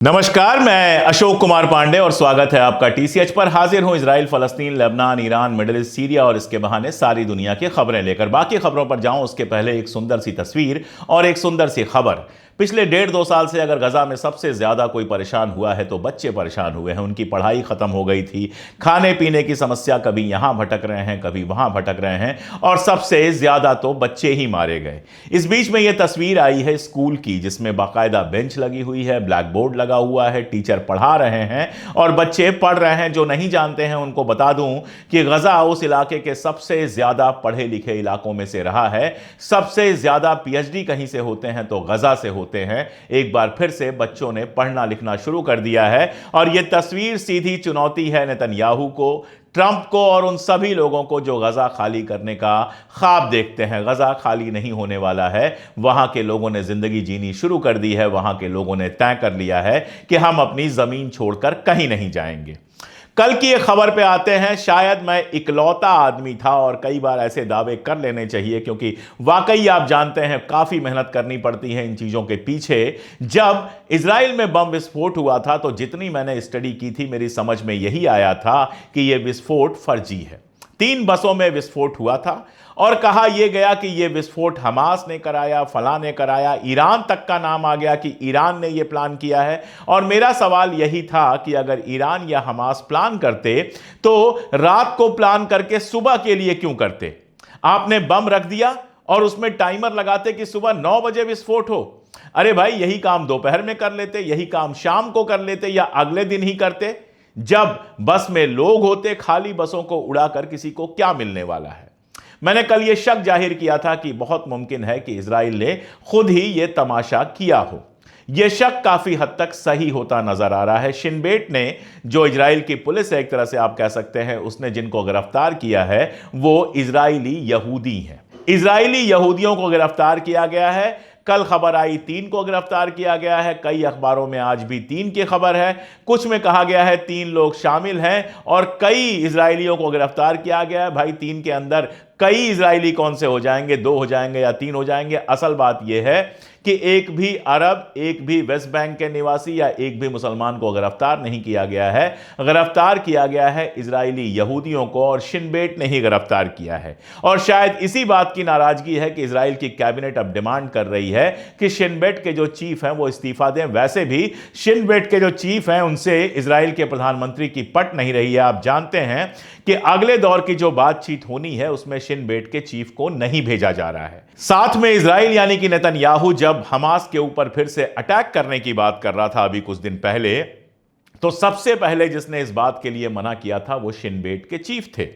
नमस्कार, मैं अशोक कुमार पांडे और स्वागत है आपका टीसीएच पर। हाजिर हूं इजराइल, फलस्तीन, Lebanon, Iran, Middle East, Syria और इसके बहाने सारी दुनिया की खबरें लेकर। बाकी खबरों पर जाऊं उसके पहले एक सुंदर सी तस्वीर और एक सुंदर सी खबर। पिछले 1.5-2 साल से अगर गजा में सबसे ज्यादा कोई परेशान हुआ है तो बच्चे परेशान हुए हैं। उनकी पढ़ाई खत्म हो गई थी, खाने पीने की समस्या, कभी यहां भटक रहे हैं कभी वहां भटक रहे हैं और सबसे ज्यादा तो बच्चे ही मारे गए। इस बीच में यह तस्वीर आई है स्कूल की, जिसमें बाकायदा बेंच लगी हुई है, ब्लैक बोर्ड लगा हुआ है, टीचर पढ़ा रहे हैं और बच्चे पढ़ रहे हैं। जो नहीं जानते हैं उनको बता दूं कि गजा उस इलाके के सबसे ज्यादा पढ़े लिखे इलाकों में से रहा है। सबसे ज्यादा पीएचडी कहीं से होते हैं तो गजा से होते हैं। एक बार फिर से बच्चों ने पढ़ना लिखना शुरू कर दिया है और यह तस्वीर सीधी चुनौती है नेतन्याहू को, ट्रंप को और उन सभी लोगों को जो गजा खाली करने का ख्वाब देखते हैं। गजा खाली नहीं होने वाला है। वहां के लोगों ने जिंदगी जीनी शुरू कर दी है। वहां के लोगों ने तय कर लिया है कि हम अपनी जमीन छोड़कर कहीं नहीं जाएंगे। कल की एक खबर पे आते हैं। शायद मैं इकलौता आदमी था, और कई बार ऐसे दावे कर लेने चाहिए क्योंकि वाकई आप जानते हैं काफी मेहनत करनी पड़ती है इन चीजों के पीछे। जब इजराइल में बम विस्फोट हुआ था तो जितनी मैंने स्टडी की थी मेरी समझ में यही आया था कि यह विस्फोट फर्जी है। 3 बसों में विस्फोट हुआ था और कहा यह गया कि यह विस्फोट हमास ने कराया, फलां ने कराया, ईरान तक का नाम आ गया कि ईरान ने यह प्लान किया है। और मेरा सवाल यही था कि अगर ईरान या हमास प्लान करते तो रात को प्लान करके सुबह के लिए क्यों करते? आपने बम रख दिया और उसमें टाइमर लगाते कि सुबह 9 बजे विस्फोट हो। अरे भाई, यही काम दोपहर में कर लेते, यही काम शाम को कर लेते या अगले दिन ही करते जब बस में लोग होते। खाली बसों को उड़ाकर किसी को क्या मिलने वाला है? मैंने कल यह शक जाहिर किया था कि बहुत मुमकिन है कि इजराइल ने खुद ही यह तमाशा किया हो। यह शक काफी हद तक सही होता नजर आ रहा है। शिन बेट ने, जो इजराइल की पुलिस है एक तरह से आप कह सकते हैं, उसने जिनको गिरफ्तार किया है वो इजरायली यहूदी हैं। इजरायली यहूदियों को गिरफ्तार किया गया है। कल खबर आई 3 को गिरफ्तार किया गया है। कई अखबारों में आज भी 3 की खबर है। कुछ में कहा गया है 3 लोग शामिल हैं और कई इजरायलियों को गिरफ्तार किया गया है। भाई, 3 के अंदर कई इजरायली कौन से हो जाएंगे? 2 हो जाएंगे या 3 हो जाएंगे? असल बात यह है कि एक भी अरब, एक भी वेस्ट बैंक के निवासी या एक भी मुसलमान को गिरफ्तार नहीं किया गया है। गिरफ्तार किया गया है इजरायली यहूदियों को और शिन बेट ने ही गिरफ्तार किया है। और शायद इसी बात की नाराजगी है कि इजराइल की कैबिनेट अब डिमांड कर रही है कि शिन बेट के जो चीफ हैं वो इस्तीफा दें। वैसे भी शिन बेट के जो चीफ हैं उनसे इजराइल के प्रधानमंत्री की पट नहीं रही है। आप जानते हैं कि अगले दौर की जो बातचीत होनी है उसमें शिन बेट के चीफ को नहीं भेजा जा रहा है। साथ में इजराइल यानी कि नेतन्याहू जब हमास के ऊपर फिर से अटैक करने की बात कर रहा था अभी कुछ दिन पहले, तो सबसे पहले जिसने इस बात के लिए मना किया था वो शिन बेट के चीफ थे।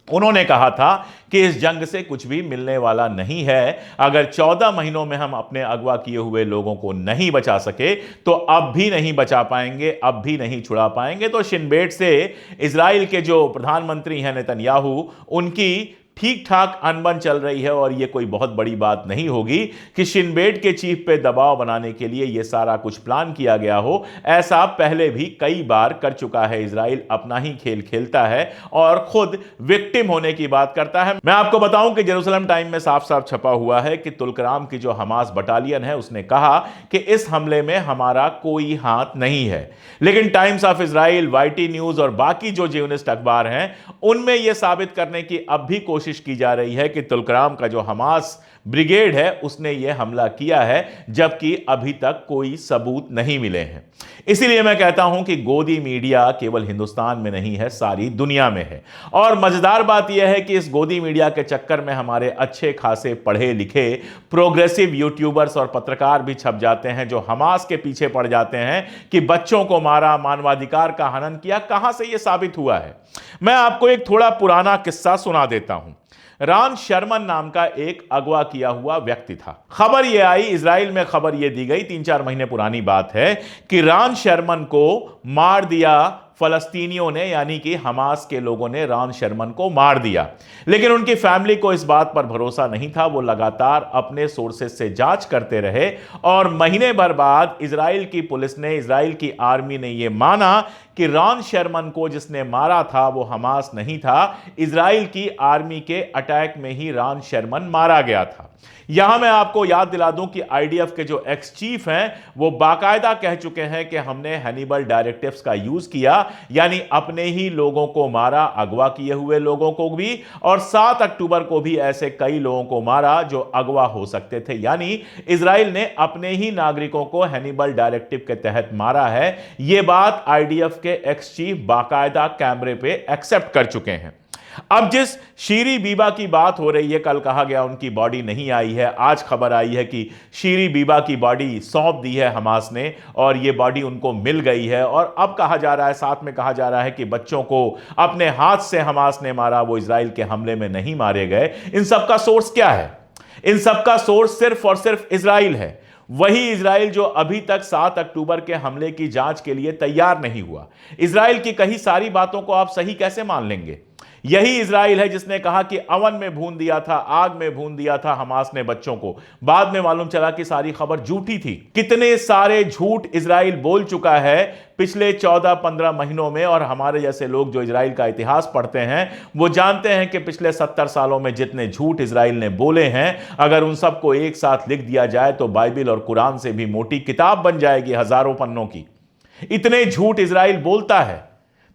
उन्होंने कहा था कि इस जंग से कुछ भी मिलने वाला नहीं है। अगर 14 महीनों में हम अपने अगवा किए हुए लोगों को नहीं बचा सके तो अब भी नहीं बचा पाएंगे, अब भी नहीं छुड़ा पाएंगे। तो शिन बेट से इजराइल के जो प्रधानमंत्री हैं नेतन्याहू, उनकी ठीक ठाक अनबन चल रही है। और यह कोई बहुत बड़ी बात नहीं होगी कि शिन बेट के चीफ पे दबाव बनाने के लिए यह सारा कुछ प्लान किया गया हो। ऐसा पहले भी कई बार कर चुका है इजराइल। अपना ही खेल खेलता है और खुद विक्टिम होने की बात करता है। मैं आपको बताऊं कि जेरूसलम टाइम में साफ साफ छपा हुआ है कि तुलकराम की जो हमास बटालियन है उसने कहा कि इस हमले में हमारा कोई हाथ नहीं है। लेकिन Times of Israel, YT news और बाकी जो जियोनिस्ट अखबार हैं उनमें यह साबित करने की अब भी कोशिश की जा रही है कि तुलकराम का जो हमास ब्रिगेड है उसने यह हमला किया है, जबकि अभी तक कोई सबूत नहीं मिले हैं। इसीलिए मैं कहता हूं कि गोदी मीडिया केवल हिंदुस्तान में नहीं है, सारी दुनिया में है। और मजेदार बात यह है कि इस गोदी मीडिया के चक्कर में हमारे अच्छे खासे पढ़े लिखे प्रोग्रेसिव यूट्यूबर्स और पत्रकार भी छप जाते हैं, जो हमास के पीछे पड़ जाते हैं कि बच्चों को मारा, मानवाधिकार का हनन किया। कहां से यह साबित हुआ है? मैं आपको एक थोड़ा पुराना किस्सा सुना देता हूं। रान शर्मन नाम का एक अगवा किया हुआ व्यक्ति था। खबर यह आई, इजराइल में खबर यह दी गई, 3-4 महीने पुरानी बात है, कि रान शर्मन को मार दिया फलस्तीनियों ने, यानी कि हमास के लोगों ने रान शर्मन को मार दिया। लेकिन उनकी फैमिली को इस बात पर भरोसा नहीं था। वो लगातार अपने सोर्सेस से जांच करते रहे और महीने भर बाद इजराइल की पुलिस ने, इजराइल की आर्मी ने यह माना कि रान शर्मन को जिसने मारा था वो हमास नहीं था, इजराइल की आर्मी के अटैक में ही रान शर्मन मारा गया था। यहां मैं आपको याद दिला दूं कि आईडीएफ के जो एक्स चीफ हैं वो बाकायदा कह चुके हैं कि हमने हैनिबल डायरेक्टिव्स का यूज किया, यानी अपने ही लोगों को मारा, अगवा किए हुए लोगों को भी, और 7 अक्टूबर को भी ऐसे कई लोगों को मारा जो अगवा हो सकते थे। यानी इजराइल ने अपने ही नागरिकों को हैनिबल डायरेक्टिव के तहत मारा है। यह बात आईडीएफ के एक्स चीफ बाकायदा कैमरे पे एक्सेप्ट कर चुके हैं। अब जिस शीरी बीबा की बात हो रही है, कल कहा गया उनकी बॉडी नहीं आई है, आज खबर आई है कि शीरी बीबा की बॉडी सौंप दी है हमास ने और यह बॉडी उनको मिल गई है। और अब कहा जा रहा है, साथ में कहा जा रहा है कि बच्चों को अपने हाथ से हमास ने मारा, वो इजराइल के हमले में नहीं मारे गए। इन सब का सोर्स क्या है? इन सब का सोर्स सिर्फ और सिर्फ इजराइल है। वही इजराइल जो अभी तक 7 अक्टूबर के हमले की जांच के लिए तैयार नहीं हुआ। इजराइल की कही सारी बातों को आप सही कैसे मान लेंगे? यही इजराइल है जिसने कहा कि अवन में भून दिया था, आग में भून दिया था हमास ने बच्चों को। बाद में मालूम चला कि सारी खबर झूठी थी। कितने सारे झूठ इजराइल बोल चुका है पिछले 14-15 महीनों में, और हमारे जैसे लोग जो इजराइल का इतिहास पढ़ते हैं वो जानते हैं कि पिछले 70 सालों में जितने झूठ इजराइल ने बोले हैं, अगर उन सबको एक साथ लिख दिया जाए तो बाइबिल और कुरान से भी मोटी किताब बन जाएगी, हजारों पन्नों की। इतने झूठ इजराइल बोलता है।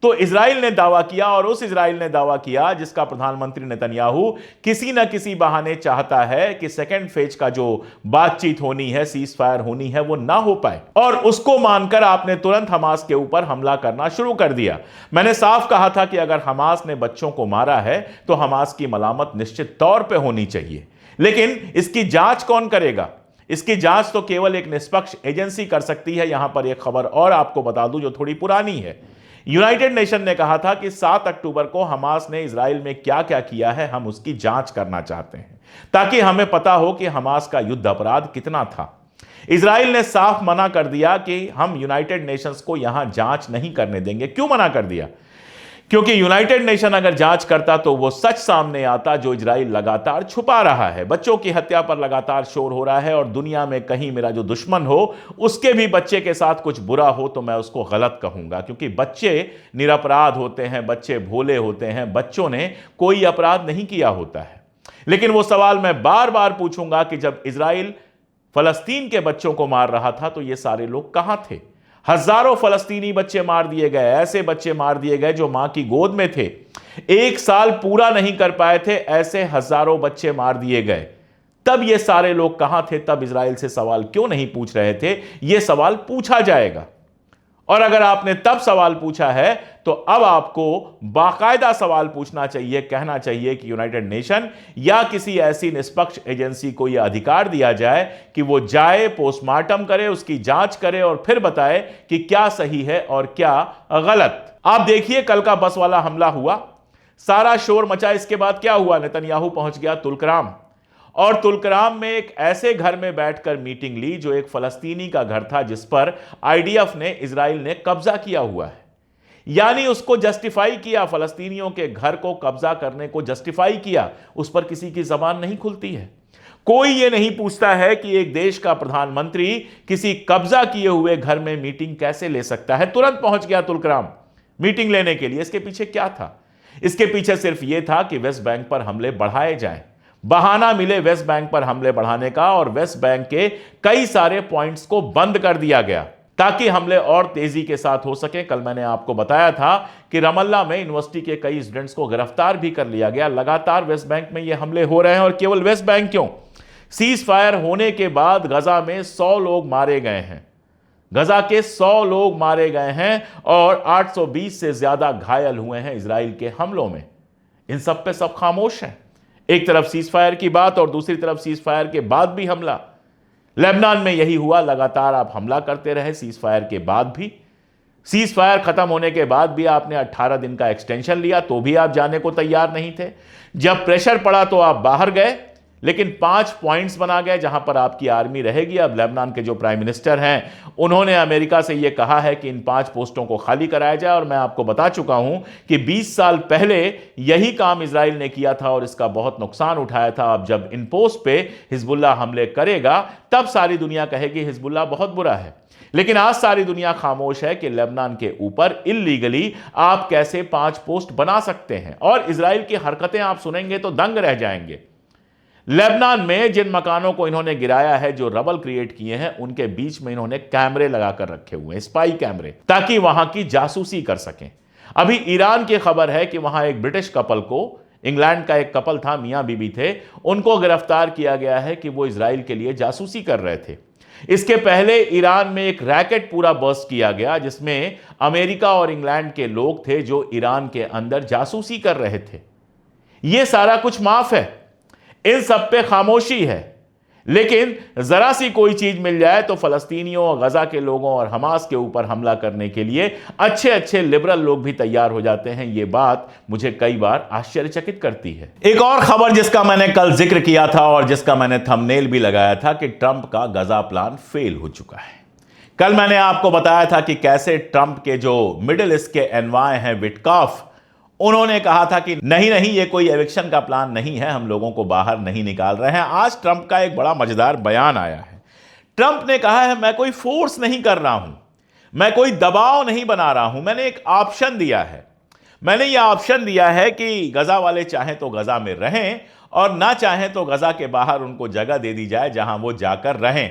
तो इजराइल ने दावा किया, और उस इजराइल ने दावा किया जिसका प्रधानमंत्री नेतन्याहू किसी ना किसी बहाने चाहता है कि सेकेंड फेज का जो बातचीत होनी है, सीज फायर होनी है, वो ना हो पाए। और उसको मानकर आपने तुरंत हमास के ऊपर हमला करना शुरू कर दिया। मैंने साफ कहा था कि अगर हमास ने बच्चों को मारा है तो हमास की मलामत निश्चित तौर पर होनी चाहिए, लेकिन इसकी जांच कौन करेगा? इसकी जांच तो केवल एक निष्पक्ष एजेंसी कर सकती है। यहां पर एक खबर और आपको बता दूं जो थोड़ी पुरानी है। यूनाइटेड नेशन ने कहा था कि 7 अक्टूबर को हमास ने इजराइल में क्या क्या किया है, हम उसकी जांच करना चाहते हैं, ताकि हमें पता हो कि हमास का युद्ध अपराध कितना था। इजराइल ने साफ मना कर दिया कि हम यूनाइटेड नेशंस को यहां जांच नहीं करने देंगे। क्यों मना कर दिया? क्योंकि यूनाइटेड नेशन अगर जांच करता तो वो सच सामने आता जो इजराइल लगातार छुपा रहा है। बच्चों की हत्या पर लगातार शोर हो रहा है, और दुनिया में कहीं मेरा जो दुश्मन हो उसके भी बच्चे के साथ कुछ बुरा हो तो मैं उसको गलत कहूंगा, क्योंकि बच्चे निरपराध होते हैं, बच्चे भोले होते हैं, बच्चों ने कोई अपराध नहीं किया होता है। लेकिन वो सवाल मैं बार बार पूछूंगा कि जब इजराइल फलस्तीन के बच्चों को मार रहा था तो ये सारे लोग कहां थे? हजारों फलस्तीनी बच्चे मार दिए गए, ऐसे बच्चे मार दिए गए जो मां की गोद में थे, 1 साल पूरा नहीं कर पाए थे, ऐसे हजारों बच्चे मार दिए गए। तब ये सारे लोग कहां थे? तब इजराइल से सवाल क्यों नहीं पूछ रहे थे? यह सवाल पूछा जाएगा। और अगर आपने तब सवाल पूछा है तो अब आपको बाकायदा सवाल पूछना चाहिए, कहना चाहिए कि यूनाइटेड नेशन या किसी ऐसी निष्पक्ष एजेंसी को यह अधिकार दिया जाए कि वो जाए, पोस्टमार्टम करे, उसकी जांच करे और फिर बताए कि क्या सही है और क्या गलत। आप देखिए कल का बस वाला हमला हुआ, सारा शोर मचा। इसके बाद क्या हुआ? नेतन्याहू पहुंच गया तुलकराम, और तुलकराम में एक ऐसे घर में बैठकर मीटिंग ली जो एक फलस्तीनी का घर था, जिस पर आईडीएफ ने, इजराइल ने कब्जा किया हुआ है। यानी उसको जस्टिफाई किया, फलस्तीनियों के घर को कब्जा करने को जस्टिफाई किया। उस पर किसी की जबान नहीं खुलती है। कोई यह नहीं पूछता है कि एक देश का प्रधानमंत्री किसी कब्जा किए हुए घर में मीटिंग कैसे ले सकता है। तुरंत पहुंच गया तुलकराम मीटिंग लेने के लिए। इसके पीछे क्या था? इसके पीछे सिर्फ यह था कि वेस्ट बैंक पर हमले बढ़ाए जाएं, बहाना मिले वेस्ट बैंक पर हमले बढ़ाने का, और वेस्ट बैंक के कई सारे पॉइंट्स को बंद कर दिया गया ताकि हमले और तेजी के साथ हो सके। कल मैंने आपको बताया था कि रमल्ला में यूनिवर्सिटी के कई स्टूडेंट्स को गिरफ्तार भी कर लिया गया। लगातार वेस्ट बैंक में ये हमले हो रहे हैं, और केवल वेस्ट बैंक क्यों, सीज फायर होने के बाद गजा में 100 लोग मारे गए हैं। गजा के 100 लोग मारे गए हैं और 820 से ज्यादा घायल हुए हैं इजराइल के हमलों में। इन सब पे सब खामोश हैं। एक तरफ सीज फायर की बात और दूसरी तरफ सीज फायर के बाद भी हमला। लेबनान में यही हुआ, लगातार आप हमला करते रहे सीज फायर के बाद भी। सीज फायर खत्म होने के बाद भी आपने 18 दिन का एक्सटेंशन लिया, तो भी आप जाने को तैयार नहीं थे। जब प्रेशर पड़ा तो आप बाहर गए, लेकिन 5 पॉइंट्स बना गए जहां पर आपकी आर्मी रहेगी। अब लेबनान के जो प्राइम मिनिस्टर हैं उन्होंने अमेरिका से यह कहा है कि इन 5 पोस्टों को खाली कराया जाए, और मैं आपको बता चुका हूं कि 20 साल पहले यही काम इजराइल ने किया था और इसका बहुत नुकसान उठाया था। अब जब इन पोस्ट पे हिजबुल्लाह हमले करेगा तब सारी दुनिया कहेगी हिजबुल्लाह बहुत बुरा है। लेकिन आज सारी दुनिया खामोश है कि लेबनान के ऊपर इल्लीगली आप कैसे 5 पोस्ट बना सकते हैं, और इजराइल की हरकतें आप सुनेंगे तो दंग रह जाएंगे। लेबनान में जिन मकानों को इन्होंने गिराया है, जो रबल क्रिएट किए हैं, उनके बीच में इन्होंने कैमरे लगाकर रखे हुए हैं, स्पाई कैमरे, ताकि वहां की जासूसी कर सकें। अभी ईरान की खबर है कि वहां एक ब्रिटिश कपल को, इंग्लैंड का एक कपल था, मियां बीबी थे, उनको गिरफ्तार किया गया है कि वो इजराइल के लिए जासूसी कर रहे थे। इसके पहले ईरान में एक रैकेट पूरा बर्स्ट किया गया जिसमें अमेरिका और इंग्लैंड के लोग थे जो ईरान के अंदर जासूसी कर रहे थे। यह सारा कुछ माफ है, इन सब पे खामोशी है, लेकिन जरा सी कोई चीज मिल जाए तो फलस्तीनियों और गजा के लोगों और हमास के ऊपर हमला करने के लिए अच्छे अच्छे लिबरल लोग भी तैयार हो जाते हैं। यह बात मुझे कई बार आश्चर्यचकित करती है। एक और खबर जिसका मैंने कल जिक्र किया था और जिसका मैंने थंबनेल भी लगाया था कि ट्रंप का गजा प्लान फेल हो चुका है। कल मैंने आपको बताया था कि कैसे ट्रंप के जो मिडिल ईस्ट के एनवाय हैं, विटकॉफ, उन्होंने कहा था कि नहीं नहीं, ये कोई एविक्शन का प्लान नहीं है, हम लोगों को बाहर नहीं निकाल रहे हैं। आज ट्रंप का एक बड़ा मजेदार बयान आया है। ट्रंप ने कहा है मैं कोई फोर्स नहीं कर रहा हूं, मैं कोई दबाव नहीं बना रहा हूं, मैंने एक ऑप्शन दिया है। मैंने यह ऑप्शन दिया है कि गजा वाले चाहें तो गजा में रहें और ना चाहें तो गजा के बाहर उनको जगह दे दी जाए जहां वो जाकर रहें।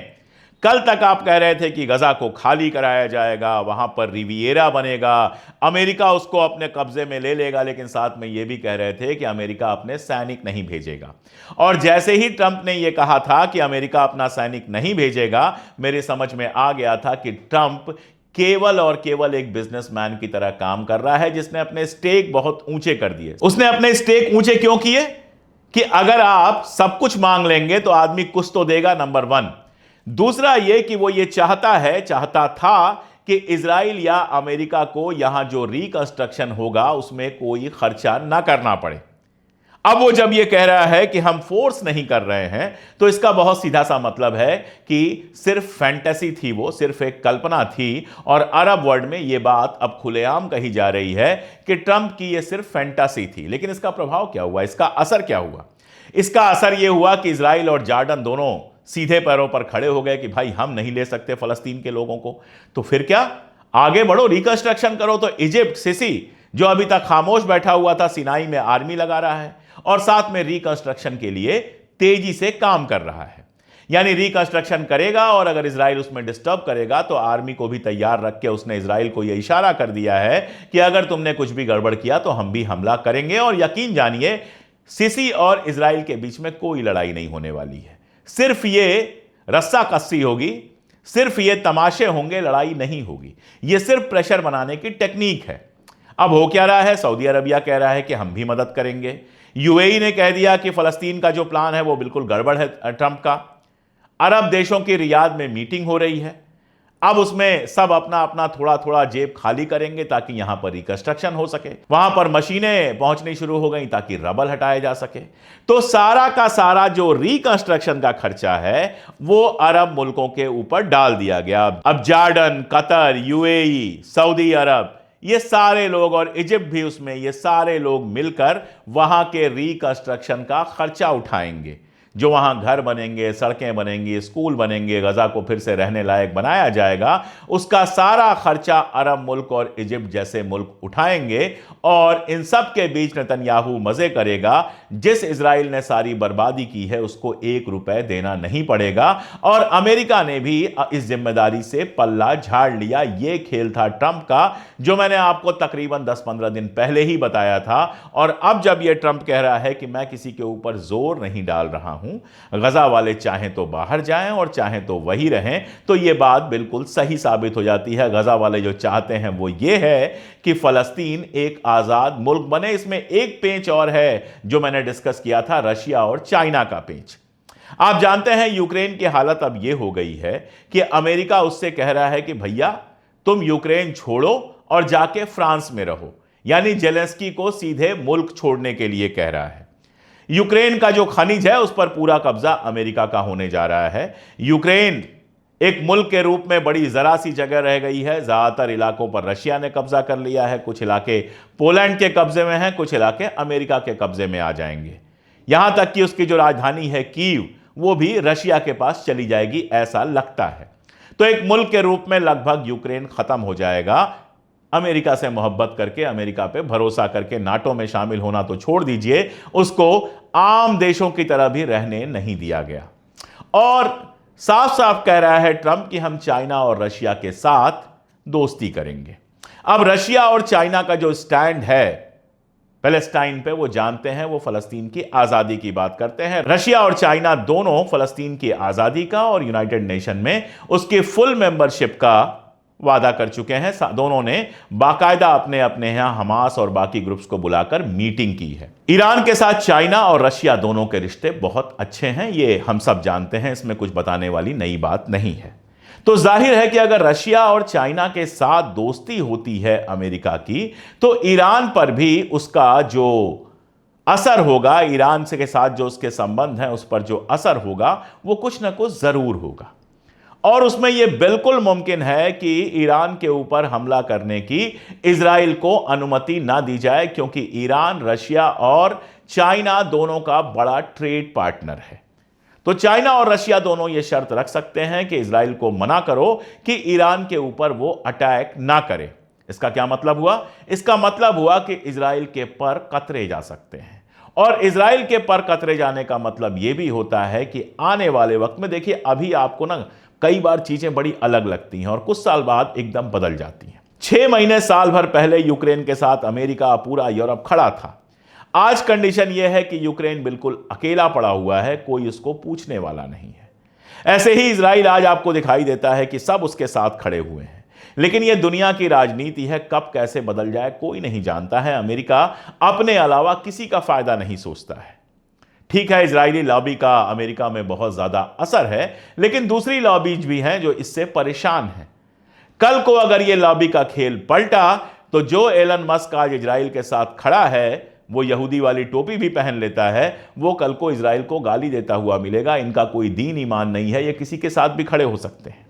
कल तक आप कह रहे थे कि गजा को खाली कराया जाएगा, वहां पर रिविएरा बनेगा, अमेरिका उसको अपने कब्जे में ले लेगा, लेकिन साथ में यह भी कह रहे थे कि अमेरिका अपने सैनिक नहीं भेजेगा। और जैसे ही ट्रंप ने यह कहा था कि अमेरिका अपना सैनिक नहीं भेजेगा, मेरे समझ में आ गया था कि ट्रंप केवल और केवल एक बिजनेसमैन की तरह काम कर रहा है जिसने अपने स्टेक बहुत ऊंचे कर दिए। उसने अपने स्टेक ऊंचे क्यों किए? कि अगर आप सब कुछ मांग लेंगे तो आदमी कुछ तो देगा, नंबर 1। दूसरा यह कि वो ये चाहता था कि इजराइल या अमेरिका को यहां जो रिकंस्ट्रक्शन होगा उसमें कोई खर्चा ना करना पड़े। अब वो जब ये कह रहा है कि हम फोर्स नहीं कर रहे हैं, तो इसका बहुत सीधा सा मतलब है कि सिर्फ फैंटेसी थी, वो सिर्फ एक कल्पना थी। और अरब वर्ल्ड में ये बात अब खुलेआम कही जा रही है कि ट्रंप की ये सिर्फ फैंटेसी थी। लेकिन इसका प्रभाव क्या हुआ, इसका असर क्या हुआ? इसका असर यह हुआ कि इजराइल और जॉर्डन दोनों सीधे पैरों पर खड़े हो गए कि भाई हम नहीं ले सकते फलस्तीन के लोगों को, तो फिर क्या, आगे बढ़ो, रिकंस्ट्रक्शन करो। तो इजिप्ट, सिसी, जो अभी तक खामोश बैठा हुआ था, सिनाई में आर्मी लगा रहा है और साथ में रिकंस्ट्रक्शन के लिए तेजी से काम कर रहा है। यानी रिकंस्ट्रक्शन करेगा और अगर इजराइल उसमें डिस्टर्ब करेगा तो आर्मी को भी तैयार रख के उसने इजराइल को यह इशारा कर दिया है कि अगर तुमने कुछ भी गड़बड़ किया तो हम भी हमला करेंगे। और यकीन जानिए, सिसी और इजराइल के बीच में कोई लड़ाई नहीं होने वाली है, सिर्फ ये रस्सा कस्सी होगी, सिर्फ ये तमाशे होंगे, लड़ाई नहीं होगी। ये सिर्फ प्रेशर बनाने की टेक्निक है। अब हो क्या रहा है, सऊदी अरबिया कह रहा है कि हम भी मदद करेंगे। यूएई ने कह दिया कि फलस्तीन का जो प्लान है वो बिल्कुल गड़बड़ है ट्रंप का। अरब देशों की रियाद में मीटिंग हो रही है। अब उसमें सब अपना अपना थोड़ा थोड़ा जेब खाली करेंगे ताकि यहां पर रिकंस्ट्रक्शन हो सके। वहां पर मशीनें पहुंचनी शुरू हो गई ताकि रबल हटाया जा सके। तो सारा का सारा जो रिकंस्ट्रक्शन का खर्चा है वो अरब मुल्कों के ऊपर डाल दिया गया। अब जॉर्डन, कतर, यूएई, सऊदी अरब, ये सारे लोग, और इजिप्ट भी उसमें, ये सारे लोग मिलकर वहां के रिकंस्ट्रक्शन का खर्चा उठाएंगे। जो वहां घर बनेंगे, सड़कें बनेंगी, स्कूल बनेंगे, गजा को फिर से रहने लायक बनाया जाएगा, उसका सारा खर्चा अरब मुल्क और इजिप्ट जैसे मुल्क उठाएंगे। और इन सब के बीच नेतन्याहू मजे करेगा। जिस इजराइल ने सारी बर्बादी की है उसको 1 रुपए देना नहीं पड़ेगा। और अमेरिका ने भी इस जिम्मेदारी से पल्ला झाड़ लिया। यह खेल था ट्रंप का, जो मैंने आपको तकरीबन 10-15 दिन पहले ही बताया था। और अब जब यह ट्रंप कह रहा है कि मैं किसी के ऊपर जोर नहीं डाल रहा हूं, गजा वाले चाहें तो बाहर जाएं और चाहें तो वही रहें, तो यह बात बिल्कुल सही साबित हो जाती है। गजा वाले जो चाहते हैं वो ये है कि फलस्तीन एक आजाद मुल्क बने। इसमें एक पेंच और है जो मैंने डिस्कस किया था, रशिया और चाइना का पेंच। आप जानते हैं यूक्रेन की हालत अब यह हो गई है कि अमेरिका उससे कह रहा है कि भैया तुम यूक्रेन छोड़ो और जाके फ्रांस में रहो। यानी जेलेंस्की को सीधे मुल्क छोड़ने के लिए कह रहा है। यूक्रेन का जो खनिज है उस पर पूरा कब्जा अमेरिका का होने जा रहा है। यूक्रेन एक मुल्क के रूप में बड़ी जरा सी जगह रह गई है। ज्यादातर इलाकों पर रशिया ने कब्जा कर लिया है, कुछ इलाके पोलैंड के कब्जे में हैं, कुछ इलाके अमेरिका के कब्जे में आ जाएंगे। यहां तक कि उसकी जो राजधानी है कीव, वो भी रशिया के पास चली जाएगी, ऐसा लगता है। तो एक मुल्क के रूप में लगभग यूक्रेन खत्म हो जाएगा। अमेरिका से मोहब्बत करके, अमेरिका पे भरोसा करके नाटो में शामिल होना तो छोड़ दीजिए, उसको आम देशों की तरह भी रहने नहीं दिया गया। और साफ साफ कह रहा है ट्रंप कि हम चाइना और रशिया के साथ दोस्ती करेंगे। अब रशिया और चाइना का जो स्टैंड है पैलेस्टाइन पे, वो जानते हैं, वो फलस्तीन की आजादी की बात करते हैं। रशिया और चाइना दोनों फलस्तीन की आजादी का और यूनाइटेड नेशन में उसकी फुल मेंबरशिप का वादा कर चुके हैं। दोनों ने बाकायदा अपने अपने यहां हमास और बाकी ग्रुप्स को बुलाकर मीटिंग की है। ईरान के साथ चाइना और रशिया दोनों के रिश्ते बहुत अच्छे हैं, ये हम सब जानते हैं, इसमें कुछ बताने वाली नई बात नहीं है। तो जाहिर है कि अगर रशिया और चाइना के साथ दोस्ती होती है अमेरिका की, तो ईरान पर भी उसका जो असर होगा, ईरान से के साथ जो उसके संबंध हैं उस पर जो असर होगा, वो कुछ ना कुछ जरूर होगा। और उसमें यह बिल्कुल मुमकिन है कि ईरान के ऊपर हमला करने की इजराइल को अनुमति ना दी जाए, क्योंकि ईरान रशिया और चाइना दोनों का बड़ा ट्रेड पार्टनर है। तो चाइना और रशिया दोनों ये शर्त रख सकते हैं कि इजराइल को मना करो कि ईरान के ऊपर वो अटैक ना करे। इसका क्या मतलब हुआ? इसका मतलब हुआ कि इजराइल के पर कतरे जा सकते हैं। और इजराइल के पर कतरे जाने का मतलब यह भी होता है कि आने वाले वक्त में, देखिए अभी आपको ना कई बार चीजें बड़ी अलग लगती हैं और कुछ साल बाद एकदम बदल जाती हैं। 6 महीने साल भर पहले यूक्रेन के साथ अमेरिका, पूरा यूरोप खड़ा था। आज कंडीशन यह है कि यूक्रेन बिल्कुल अकेला पड़ा हुआ है, कोई उसको पूछने वाला नहीं है। ऐसे ही इजराइल आज आपको दिखाई देता है कि सब उसके साथ खड़े हुए हैं। लेकिन यह दुनिया की राजनीति है, कब कैसे बदल जाए कोई नहीं जानता है। अमेरिका अपने अलावा किसी का फायदा नहीं सोचता है। ठीक है, इजरायली लॉबी का अमेरिका में बहुत ज्यादा असर है, लेकिन दूसरी लॉबीज भी हैं जो इससे परेशान हैं। कल को अगर यह लॉबी का खेल पलटा तो जो एलन मस्क आज इजराइल के साथ खड़ा है, वो यहूदी वाली टोपी भी पहन लेता है, वो कल को इजराइल को गाली देता हुआ मिलेगा। इनका कोई दीन ईमान नहीं है, ये किसी के साथ भी खड़े हो सकते हैं।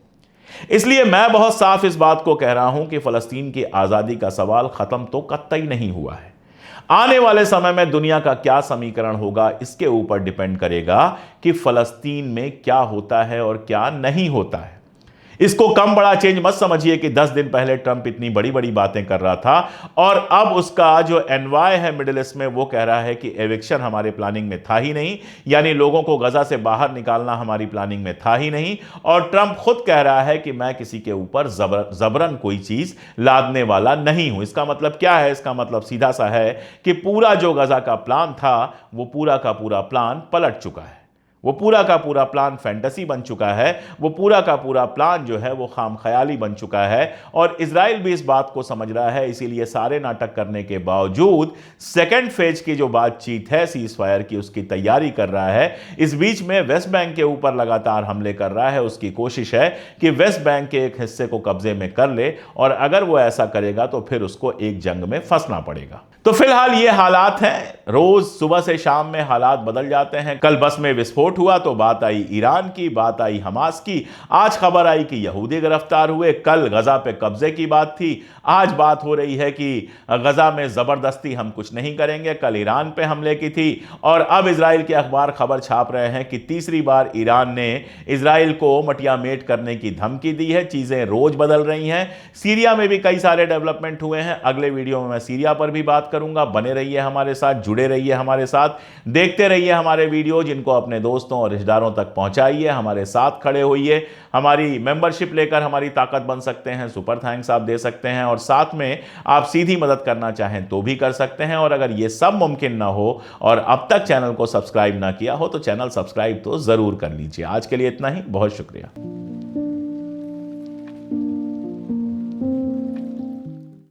इसलिए मैं बहुत साफ इस बात को कह रहा हूं कि फलस्तीन की आजादी का सवाल खत्म तो कतई नहीं हुआ है। आने वाले समय में दुनिया का क्या समीकरण होगा, इसके ऊपर डिपेंड करेगा कि फलस्तीन में क्या होता है और क्या नहीं होता है। इसको कम बड़ा चेंज मत समझिए कि 10 दिन पहले ट्रंप इतनी बड़ी बड़ी बातें कर रहा था और अब उसका जो एनवाय है मिडिल ईस्ट में, वो कह रहा है कि एविक्शन हमारे प्लानिंग में था ही नहीं, यानी लोगों को गजा से बाहर निकालना हमारी प्लानिंग में था ही नहीं। और ट्रंप खुद कह रहा है कि मैं किसी के ऊपर जबरन कोई चीज लादने वाला नहीं हूं। इसका मतलब क्या है? इसका मतलब सीधा सा है कि पूरा जो गजा का प्लान था, वो पूरा का पूरा प्लान पलट चुका है। वो पूरा का पूरा प्लान फैंटेसी बन चुका है। वो पूरा का पूरा प्लान जो है वो खाम ख्याली बन चुका है। और इजराइल भी इस बात को समझ रहा है, इसीलिए सारे नाटक करने के बावजूद सेकेंड फेज की जो बातचीत है सीज फायर की, उसकी तैयारी कर रहा है। इस बीच में वेस्ट बैंक के ऊपर लगातार हमले कर रहा है। उसकी कोशिश है कि वेस्ट बैंक के एक हिस्से को कब्जे में कर ले, और अगर वो ऐसा करेगा तो फिर उसको एक जंग में फंसना पड़ेगा। तो फिलहाल ये हालात हैं, रोज सुबह से शाम में हालात बदल जाते हैं। कल बस में विस्फोट हुआ तो बात आई ईरान की, बात आई हमास की। आज खबर आई कि यहूदी गिरफ्तार हुए। कल गजा पे कब्जे की बात थी, आज बात हो रही है कि गजा में जबरदस्ती हम कुछ नहीं करेंगे। कल ईरान पे हमले की थी, और अब इजराइल के अखबार खबर छाप रहे हैं कि तीसरी बार ईरान ने इजराइल को मटियामेट करने की धमकी दी है। चीजें रोज बदल रही हैं। सीरिया में भी कई सारे डेवलपमेंट हुए हैं। अगले वीडियो में मैं सीरिया पर भी बात करूंगा। बने रहिए हमारे साथ, जुड़े रहिए हमारे साथ, देखते रहिए हमारे वीडियो, जिनको अपने दोस्तों और रिश्तेदारों तक पहुंचाइए। हमारे साथ खड़े होइए। हमारी मेंबरशिप लेकर हमारी ताकत बन सकते हैं, सुपर थैंक्स आप दे सकते हैं, और साथ में आप सीधी मदद करना चाहें तो भी कर सकते हैं। और अगर ये सब मुमकिन ना हो और अब तक चैनल को सब्सक्राइब ना किया हो तो चैनल सब्सक्राइब तो जरूर कर लीजिए। आज के लिए इतना ही, बहुत शुक्रिया।